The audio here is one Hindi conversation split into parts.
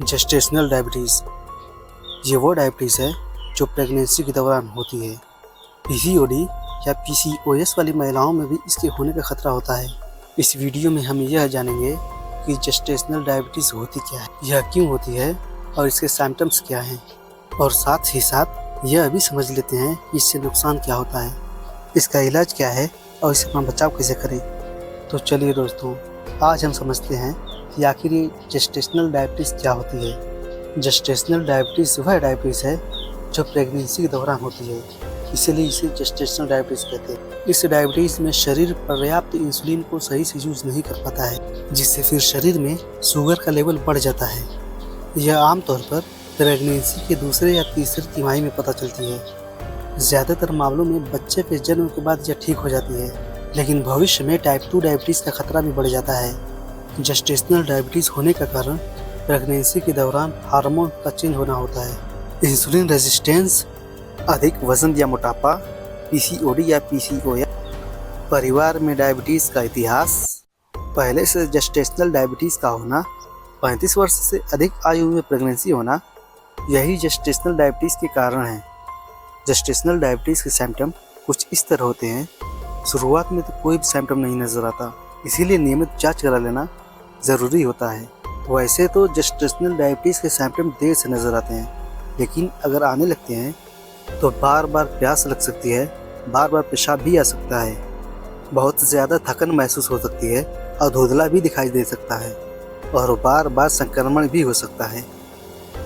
जेस्टेशनल डायबिटीज़ ये वो डायबिटीज़ है जो प्रेगनेंसी के दौरान होती है। पीसीओडी या पीसीओएस वाली महिलाओं में भी इसके होने का खतरा होता है। इस वीडियो में हम यह जानेंगे कि जेस्टेशनल डायबिटीज़ होती क्या है, यह क्यों होती है और इसके सिम्टम्स क्या हैं, और साथ ही साथ यह भी समझ लेते हैं कि इससे नुकसान क्या होता है, इसका इलाज क्या है और इससे अपना बचाव कैसे करें। तो चलिए दोस्तों, आज हम समझते हैं कि आखिर ये जेस्टेशनल डायबिटीज़ क्या होती है। जेस्टेशनल डायबिटीज़ वह डायबिटीज़ है जो प्रेगनेंसी के दौरान होती है, इसीलिए इसे जेस्टेशनल डायबिटीज़ कहते हैं। इस डायबिटीज़ में शरीर पर्याप्त इंसुलिन को सही से यूज नहीं कर पाता है, जिससे फिर शरीर में शुगर का लेवल बढ़ जाता है। यह आमतौर पर प्रेगनेंसी के दूसरे या तीसरे तिमाही में पता चलती है। ज़्यादातर मामलों में बच्चे के जन्म के बाद यह ठीक हो जाती है, लेकिन भविष्य में टाइप 2 डायबिटीज़ का खतरा भी बढ़ जाता है। जेस्टेशनल डायबिटीज़ होने का कारण प्रेगनेंसी के दौरान हार्मोन का चेंज होना होता है। इंसुलिन रेजिस्टेंस, अधिक वजन या मोटापा, पीसीओडी या पीसीओएस, परिवार में डायबिटीज़ का इतिहास, पहले से जेस्टेशनल डायबिटीज़ का होना, 35 वर्ष से अधिक आयु में प्रेगनेंसी होना, यही जेस्टेशनल डायबिटीज़ के कारण हैं। जेस्टेशनल डायबिटीज़ के सिम्टम कुछ इस तरह होते हैं। शुरुआत में तो कोई भी सिम्टम नहीं नज़र आता, इसीलिए नियमित जांच करा लेना ज़रूरी होता है। वैसे तो जेस्टेशनल डायबिटीज़ के सिम्टम देर से नज़र आते हैं, लेकिन अगर आने लगते हैं तो बार बार प्यास लग सकती है, बार बार पेशाब भी आ सकता है, बहुत ज़्यादा थकन महसूस हो सकती है और धुंधला भी दिखाई दे सकता है, और बार बार संक्रमण भी हो सकता है।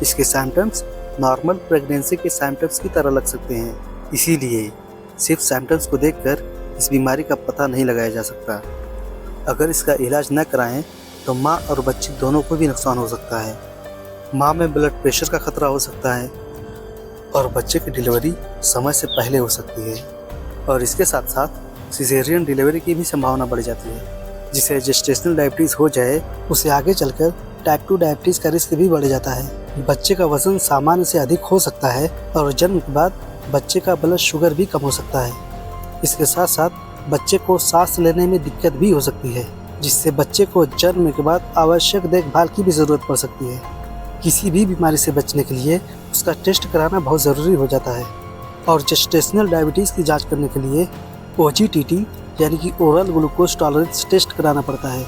इसके सिम्टम्स नॉर्मल प्रेगनेंसी के सिम्टम्स की तरह लग सकते हैं, इसीलिए सिर्फ सिम्टम्स को देखकर इस बीमारी का पता नहीं लगाया जा सकता। अगर इसका इलाज न कराएं तो माँ और बच्चे दोनों को भी नुकसान हो सकता है। माँ में ब्लड प्रेशर का खतरा हो सकता है और बच्चे की डिलीवरी समय से पहले हो सकती है, और इसके साथ साथ सिजेरियन डिलीवरी की भी संभावना बढ़ जाती है। जिसे जेस्टेशनल डायबिटीज़ हो जाए उसे आगे चलकर टाइप 2 डायबिटीज़ का रिस्क भी बढ़ जाता है। बच्चे का वजन सामान्य से अधिक हो सकता है और जन्म के बाद बच्चे का ब्लड शुगर भी कम हो सकता है। इसके साथ साथ बच्चे को सांस लेने में दिक्कत भी हो सकती है, जिससे बच्चे को जन्म के बाद आवश्यक देखभाल की भी ज़रूरत पड़ सकती है। किसी भी बीमारी से बचने के लिए उसका टेस्ट कराना बहुत ज़रूरी हो जाता है, और जेस्टेशनल डायबिटीज़ की जांच करने के लिए OGTT यानी कि ओरल ग्लूकोज टॉलरेंस टेस्ट कराना पड़ता है,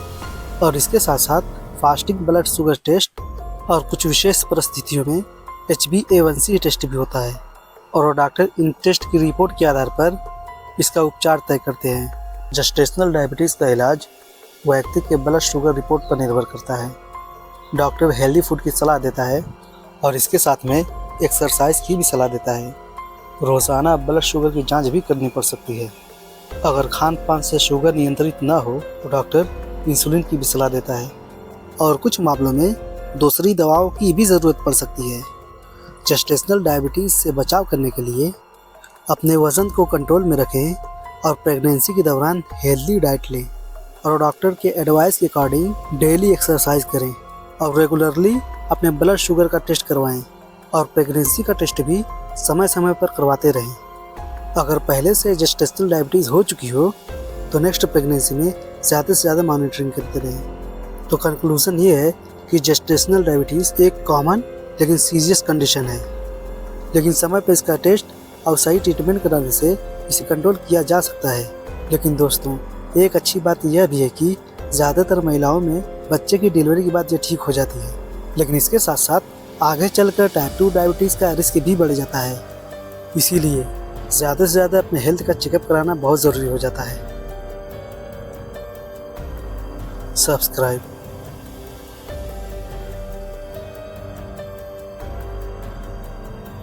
और इसके साथ साथ फास्टिंग ब्लड शुगर टेस्ट और कुछ विशेष परिस्थितियों में HbA1c टेस्ट भी होता है, और डॉक्टर इन टेस्ट की रिपोर्ट के आधार पर इसका उपचार तय करते हैं। जेस्टेशनल डायबिटीज़ का इलाज व्यक्ति के ब्लड शुगर रिपोर्ट पर निर्भर करता है। डॉक्टर हेल्दी फूड की सलाह देता है और इसके साथ में एक्सरसाइज की भी सलाह देता है। रोज़ाना ब्लड शुगर की जांच भी करनी पड़ सकती है। अगर खान पान से शुगर नियंत्रित न हो तो डॉक्टर इंसुलिन की भी सलाह देता है, और कुछ मामलों में दूसरी दवाओं की भी ज़रूरत पड़ सकती है। जेस्टेशनल डायबिटीज़ से बचाव करने के लिए अपने वज़न को कंट्रोल में रखें और प्रेगनेंसी के दौरान हेल्दी डाइट लें, और डॉक्टर के एडवाइस के अकॉर्डिंग डेली एक्सरसाइज करें, और रेगुलरली अपने ब्लड शुगर का टेस्ट करवाएं, और प्रेगनेंसी का टेस्ट भी समय समय पर करवाते रहें। अगर पहले से जेस्टेशनल डायबिटीज़ हो चुकी हो तो नेक्स्ट प्रेगनेंसी में ज़्यादा से ज़्यादा मॉनिटरिंग करते रहें। तो कंक्लूजन ये है कि जेस्टेशनल डायबिटीज़ एक कॉमन लेकिन सीरियस कंडीशन है, लेकिन समय पर इसका टेस्ट और सही ट्रीटमेंट कराने से इसे कंट्रोल किया जा सकता है। लेकिन दोस्तों, एक अच्छी बात यह भी है कि ज़्यादातर महिलाओं में बच्चे की डिलीवरी के बाद ये ठीक हो जाती है, लेकिन इसके साथ साथ आगे चलकर टाइप 2 डायबिटीज़ का रिस्क भी बढ़ जाता है। इसीलिए ज़्यादा से ज़्यादा अपने हेल्थ का चेकअप कराना बहुत ज़रूरी हो जाता है। सब्सक्राइब